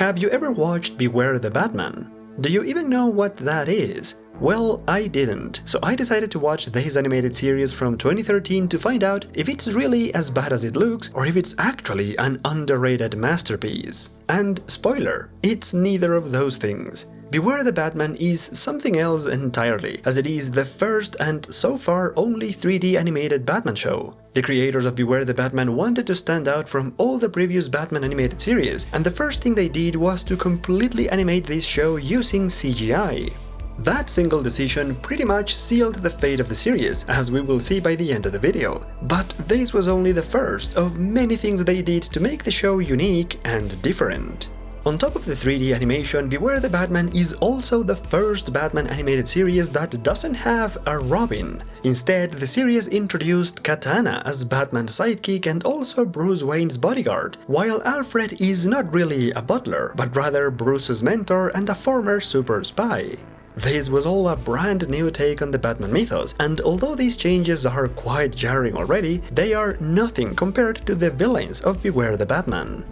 Have you ever watched Beware the Batman? Do you even know what that is? Well, I didn't, so I decided to watch this animated series from 2013 to find out if it's really as bad as it looks or if it's actually an underrated masterpiece. And spoiler, it's neither of those things. Beware the Batman is something else entirely, as it is the first and so far only 3D animated Batman show. The creators of Beware the Batman wanted to stand out from all the previous Batman animated series, and the first thing they did was to completely animate this show using CGI. That single decision pretty much sealed the fate of the series, as we will see by the end of the video. But this was only the first of many things they did to make the show unique and different. On top of the 3D animation, Beware the Batman is also the first Batman animated series that doesn't have a Robin. Instead, the series introduced Katana as Batman's sidekick and also Bruce Wayne's bodyguard, while Alfred is not really a butler, but rather Bruce's mentor and a former super spy. This was all a brand new take on the Batman mythos, and although these changes are quite jarring already, they are nothing compared to the villains of Beware the Batman.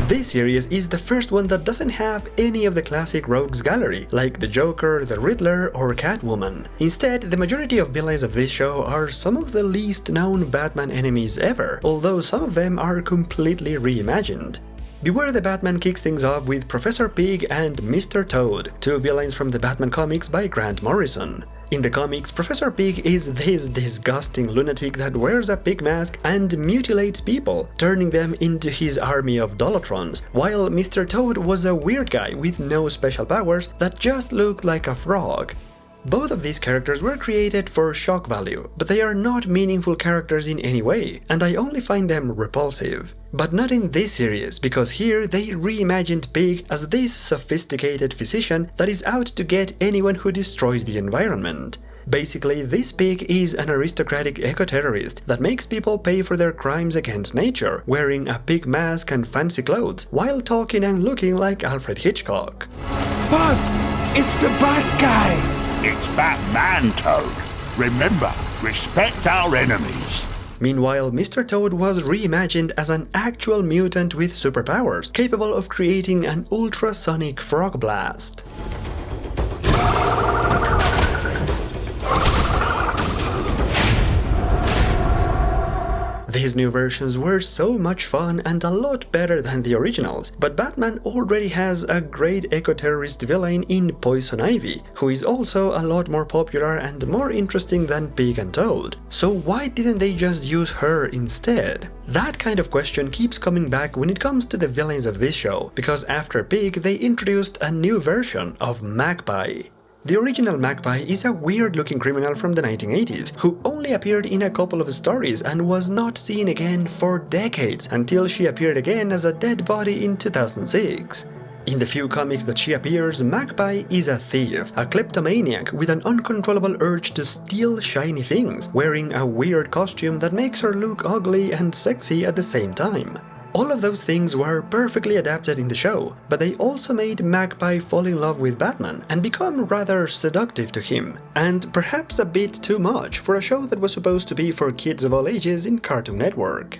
This series is the first one that doesn't have any of the classic rogues gallery, like the Joker, the Riddler, or Catwoman. Instead, the majority of villains of this show are some of the least known Batman enemies ever, although some of them are completely reimagined. Beware the Batman kicks things off with Professor Pig and Mr. Toad, two villains from the Batman comics by Grant Morrison. In the comics, Professor Pig is this disgusting lunatic that wears a pig mask and mutilates people, turning them into his army of Dolotrons, while Mr. Toad was a weird guy with no special powers that just looked like a frog. Both of these characters were created for shock value, but they are not meaningful characters in any way, and I only find them repulsive. But not in this series, because here they reimagined Pig as this sophisticated physician that is out to get anyone who destroys the environment. Basically, this pig is an aristocratic eco-terrorist that makes people pay for their crimes against nature, wearing a pig mask and fancy clothes, while talking and looking like Alfred Hitchcock. Buzz! It's the Bat Guy! It's Batman, Toad. Remember, respect our enemies. Meanwhile, Mr. Toad was reimagined as an actual mutant with superpowers, capable of creating an ultrasonic frog blast. These new versions were so much fun and a lot better than the originals, but Batman already has a great eco-terrorist villain in Poison Ivy, who is also a lot more popular and more interesting than Pig and Toad. So why didn't they just use her instead? That kind of question keeps coming back when it comes to the villains of this show, because after Pig they introduced a new version of Magpie. The original Magpie is a weird-looking criminal from the 1980s, who only appeared in a couple of stories and was not seen again for decades until she appeared again as a dead body in 2006. In the few comics that she appears, Magpie is a thief, a kleptomaniac with an uncontrollable urge to steal shiny things, wearing a weird costume that makes her look ugly and sexy at the same time. All of those things were perfectly adapted in the show, but they also made Magpie fall in love with Batman and become rather seductive to him, and perhaps a bit too much for a show that was supposed to be for kids of all ages in Cartoon Network.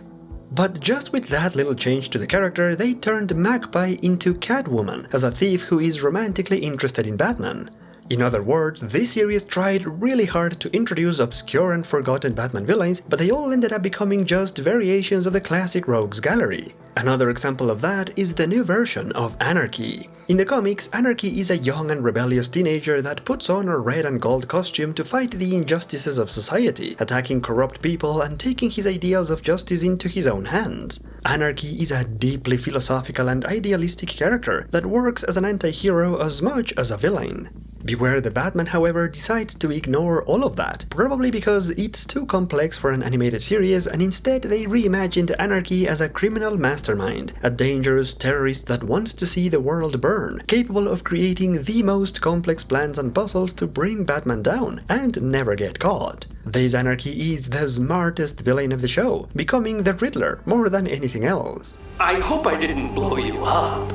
But just with that little change to the character, they turned Magpie into Catwoman, as a thief who is romantically interested in Batman. In other words, this series tried really hard to introduce obscure and forgotten Batman villains, but they all ended up becoming just variations of the classic rogues gallery. Another example of that is the new version of Anarchy. In the comics, Anarchy is a young and rebellious teenager that puts on a red and gold costume to fight the injustices of society, attacking corrupt people and taking his ideals of justice into his own hands. Anarchy is a deeply philosophical and idealistic character that works as an anti-hero as much as a villain. Beware the Batman, however, decides to ignore all of that, probably because it's too complex for an animated series, and instead they reimagined Anarchy as a criminal mastermind, a dangerous terrorist that wants to see the world burn, capable of creating the most complex plans and puzzles to bring Batman down, and never get caught. This Anarchy is the smartest villain of the show, becoming the Riddler more than anything else. I hope I didn't blow you up.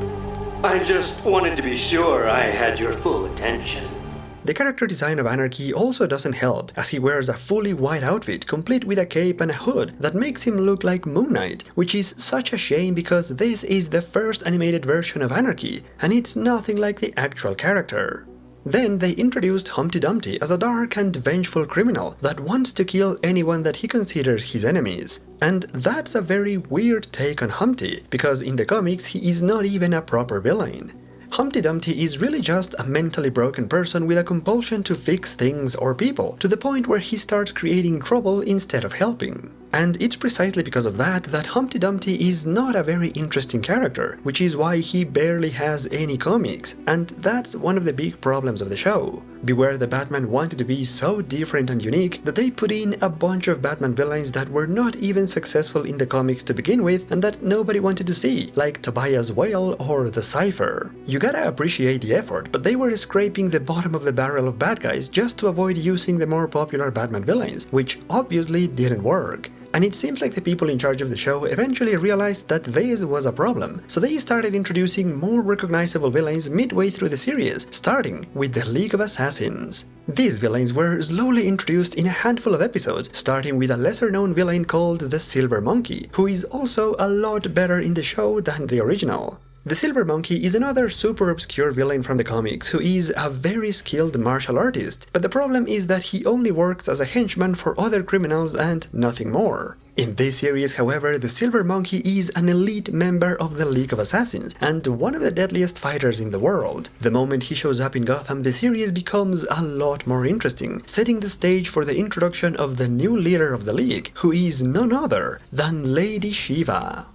I just wanted to be sure I had your full attention. The character design of Anarchy also doesn't help, as he wears a fully white outfit complete with a cape and a hood that makes him look like Moon Knight, which is such a shame because this is the first animated version of Anarchy, and it's nothing like the actual character. Then they introduced Humpty Dumpty as a dark and vengeful criminal that wants to kill anyone that he considers his enemies. And that's a very weird take on Humpty, because in the comics he is not even a proper villain. Humpty Dumpty is really just a mentally broken person with a compulsion to fix things or people, to the point where he starts creating trouble instead of helping. And it's precisely because of that Humpty Dumpty is not a very interesting character, which is why he barely has any comics, and that's one of the big problems of the show. Beware the Batman wanted to be so different and unique that they put in a bunch of Batman villains that were not even successful in the comics to begin with and that nobody wanted to see, like Tobias Whale or the Cypher. You gotta appreciate the effort, but they were scraping the bottom of the barrel of bad guys just to avoid using the more popular Batman villains, which obviously didn't work. And it seems like the people in charge of the show eventually realized that this was a problem, so they started introducing more recognizable villains midway through the series, starting with the League of Assassins. These villains were slowly introduced in a handful of episodes, starting with a lesser-known villain called the Silver Monkey, who is also a lot better in the show than the original. The Silver Monkey is another super obscure villain from the comics who is a very skilled martial artist, but the problem is that he only works as a henchman for other criminals and nothing more. In this series, however, the Silver Monkey is an elite member of the League of Assassins and one of the deadliest fighters in the world. The moment he shows up in Gotham, the series becomes a lot more interesting, setting the stage for the introduction of the new leader of the League, who is none other than Lady Shiva.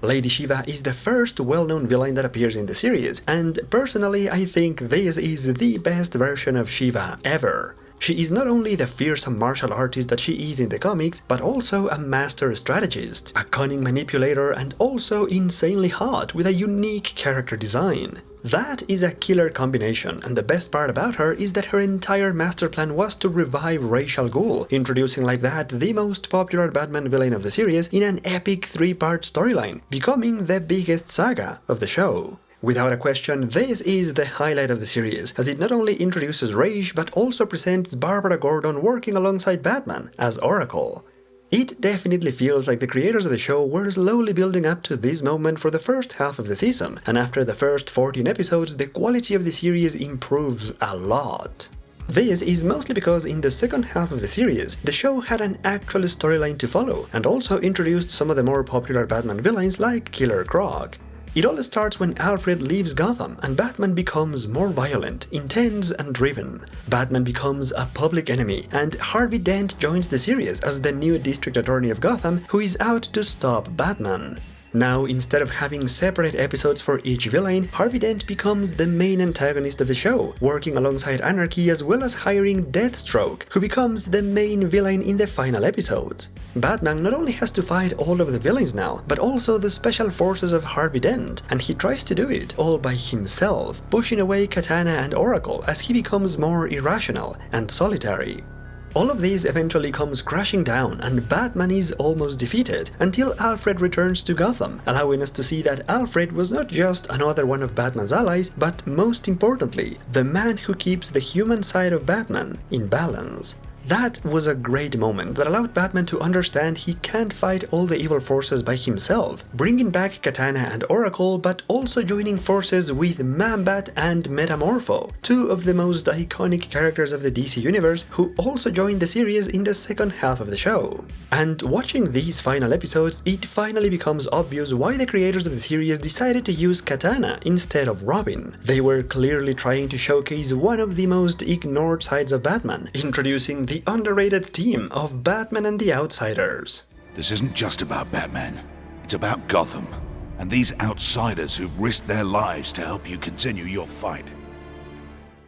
Lady Shiva is the first well-known villain that appears in the series, and personally I think this is the best version of Shiva ever. She is not only the fearsome martial artist that she is in the comics, but also a master strategist, a cunning manipulator, and also insanely hot with a unique character design. That is a killer combination, and the best part about her is that her entire master plan was to revive Ra's al Ghul, introducing like that the most popular Batman villain of the series in an epic 3-part storyline, becoming the biggest saga of the show. Without a question, this is the highlight of the series, as it not only introduces Ra's but also presents Barbara Gordon working alongside Batman as Oracle. It definitely feels like the creators of the show were slowly building up to this moment for the first half of the season, and after the first 14 episodes, the quality of the series improves a lot. This is mostly because in the second half of the series, the show had an actual storyline to follow, and also introduced some of the more popular Batman villains like Killer Croc. It all starts when Alfred leaves Gotham and Batman becomes more violent, intense and driven. Batman becomes a public enemy and Harvey Dent joins the series as the new district attorney of Gotham who is out to stop Batman. Now, instead of having separate episodes for each villain, Harvey Dent becomes the main antagonist of the show, working alongside Anarchy as well as hiring Deathstroke, who becomes the main villain in the final episodes. Batman not only has to fight all of the villains now, but also the special forces of Harvey Dent, and he tries to do it all by himself, pushing away Katana and Oracle as he becomes more irrational and solitary. All of this eventually comes crashing down and Batman is almost defeated until Alfred returns to Gotham, allowing us to see that Alfred was not just another one of Batman's allies, but most importantly, the man who keeps the human side of Batman in balance. That was a great moment that allowed Batman to understand he can't fight all the evil forces by himself, bringing back Katana and Oracle, but also joining forces with Man-Bat and Metamorpho, two of the most iconic characters of the DC universe who also joined the series in the second half of the show. And watching these final episodes, it finally becomes obvious why the creators of the series decided to use Katana instead of Robin. They were clearly trying to showcase one of the most ignored sides of Batman, introducing the underrated team of Batman and the Outsiders. This isn't just about Batman. It's about Gotham, and these outsiders who've risked their lives to help you continue your fight.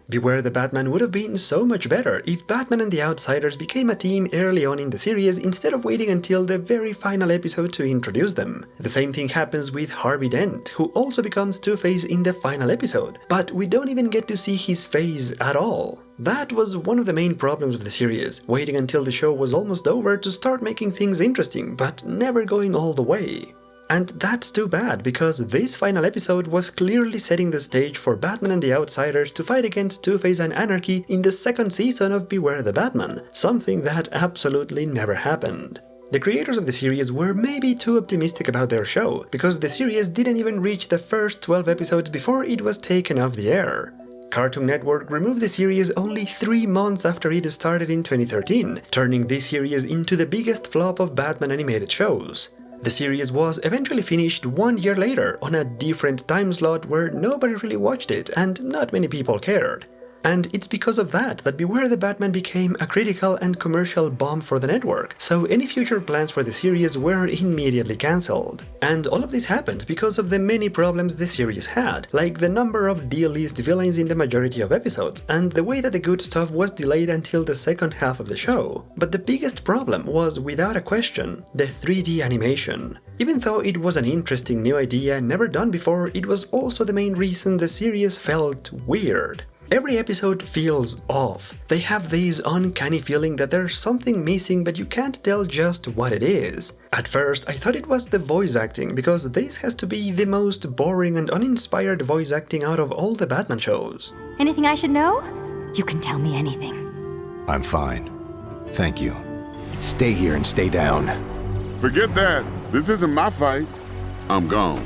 Beware the Batman would have been so much better if Batman and the Outsiders became a team early on in the series instead of waiting until the very final episode to introduce them. The same thing happens with Harvey Dent, who also becomes Two-Face in the final episode, but we don't even get to see his face at all. That was one of the main problems of the series, waiting until the show was almost over to start making things interesting, but never going all the way. And that's too bad, because this final episode was clearly setting the stage for Batman and the Outsiders to fight against Two-Face and Anarchy in the second season of Beware the Batman, something that absolutely never happened. The creators of the series were maybe too optimistic about their show, because the series didn't even reach the first 12 episodes before it was taken off the air. Cartoon Network removed the series only 3 months after it started in 2013, turning this series into the biggest flop of Batman animated shows. The series was eventually finished 1 year later on a different time slot where nobody really watched it and not many people cared. And it's because of that Beware the Batman became a critical and commercial bomb for the network, so any future plans for the series were immediately cancelled. And all of this happened because of the many problems the series had, like the number of D-list villains in the majority of episodes, and the way that the good stuff was delayed until the second half of the show. But the biggest problem was, without a question, the 3D animation. Even though it was an interesting new idea never done before, it was also the main reason the series felt weird. Every episode feels off. They have this uncanny feeling that there's something missing, but you can't tell just what it is. At first, I thought it was the voice acting, because this has to be the most boring and uninspired voice acting out of all the Batman shows. Anything I should know? You can tell me anything. I'm fine. Thank you. Stay here and stay down. Forget that. This isn't my fight. I'm gone.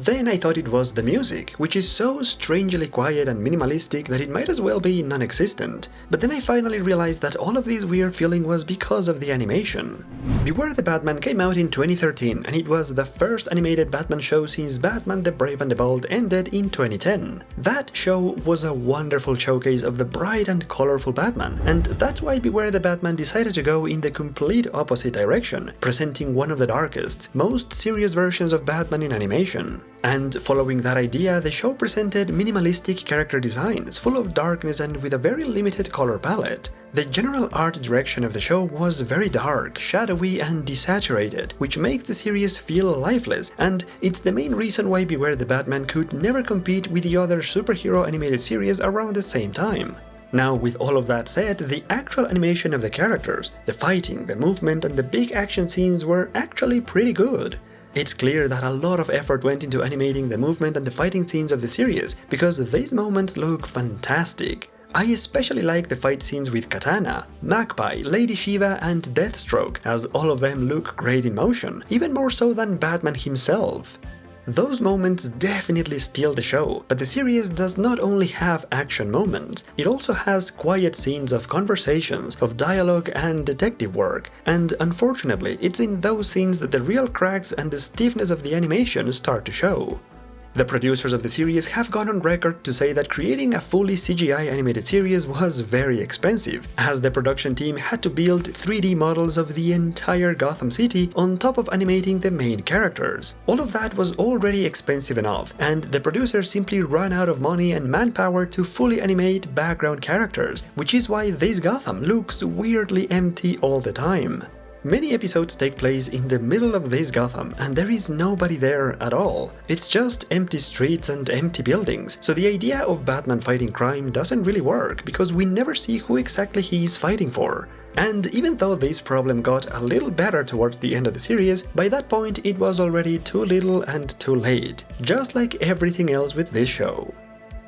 Then I thought it was the music, which is so strangely quiet and minimalistic that it might as well be non-existent. But then I finally realized that all of this weird feeling was because of the animation. Beware the Batman came out in 2013, and it was the first animated Batman show since Batman the Brave and the Bold ended in 2010. That show was a wonderful showcase of the bright and colorful Batman, and that's why Beware the Batman decided to go in the complete opposite direction, presenting one of the darkest, most serious versions of Batman in animation. And following that idea, the show presented minimalistic character designs, full of darkness and with a very limited color palette. The general art direction of the show was very dark, shadowy and desaturated, which makes the series feel lifeless, and it's the main reason why Beware the Batman could never compete with the other superhero animated series around the same time. Now, with all of that said, the actual animation of the characters, the fighting, the movement and the big action scenes were actually pretty good. It's clear that a lot of effort went into animating the movement and the fighting scenes of the series, because these moments look fantastic. I especially like the fight scenes with Katana, Magpie, Lady Shiva and Deathstroke, as all of them look great in motion, even more so than Batman himself. Those moments definitely steal the show, but the series does not only have action moments, it also has quiet scenes of conversations, of dialogue and detective work, and unfortunately it's in those scenes that the real cracks and the stiffness of the animation start to show. The producers of the series have gone on record to say that creating a fully CGI animated series was very expensive, as the production team had to build 3D models of the entire Gotham City on top of animating the main characters. All of that was already expensive enough, and the producers simply ran out of money and manpower to fully animate background characters, which is why this Gotham looks weirdly empty all the time. Many episodes take place in the middle of this Gotham, and there is nobody there at all. It's just empty streets and empty buildings, so the idea of Batman fighting crime doesn't really work, because we never see who exactly he is fighting for. And even though this problem got a little better towards the end of the series, by that point it was already too little and too late, just like everything else with this show.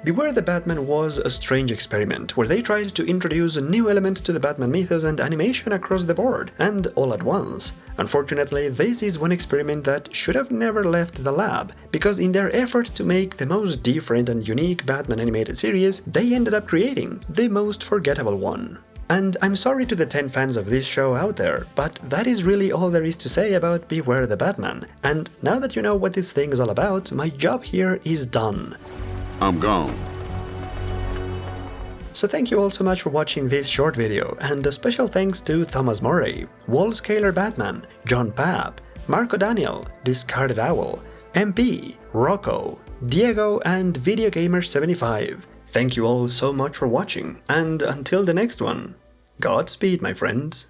Beware the Batman was a strange experiment, where they tried to introduce new elements to the Batman mythos and animation across the board, and all at once. Unfortunately, this is one experiment that should have never left the lab, because in their effort to make the most different and unique Batman animated series, they ended up creating the most forgettable one. And I'm sorry to the 10 fans of this show out there, but that is really all there is to say about Beware the Batman. And now that you know what this thing is all about, my job here is done. I'm gone. So thank you all so much for watching this short video, and a special thanks to Thomas Murray, Wallscaler Batman, John Papp, Marco Daniel, Discarded Owl, MP, Rocco, Diego and VideoGamer75. Thank you all so much for watching, and until the next one, Godspeed my friends.